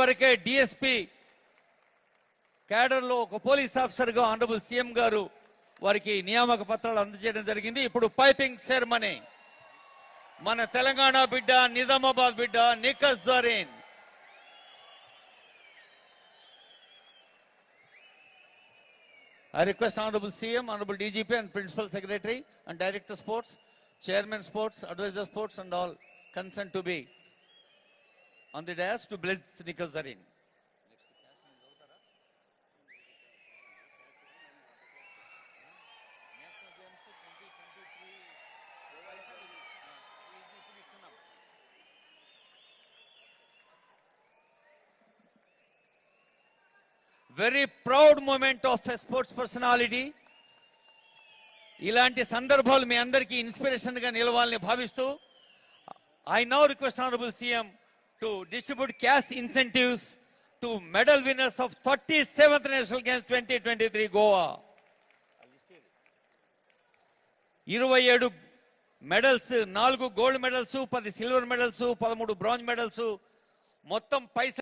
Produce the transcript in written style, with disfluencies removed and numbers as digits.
వరకే DSP cadre లో ఒక పోలీస్ ఆఫీసర్ గా ఆనరబుల్ సీఎం గారు వారికి నియామక పత్రాలు అందజేయడం జరిగింది. ఇప్పుడు పైపింగ్ సెరమనీ మన తెలంగాణ బిడ్డ, నిజామాబాద్ బిడ్డ Nikhat Zareen. I request Honorable CM, Honorable DGP and Principal Secretary and Director Sports, Chairman Sports, Advisor Sports and all concerned to be on the dais to bless Nikhil Zareen. Very proud moment of a sports personality. ఇలాంటి సందర్భాలు మీ అందరికీ inspiration గా నిలవాలని భావిస్తూ I now request Honorable CM to distribute cash incentives to medal winners of 37th National Games 2023 Goa. 27 medals, 4 gold medals, 10 silver medals, 13 bronze medals, మొత్తం పైసా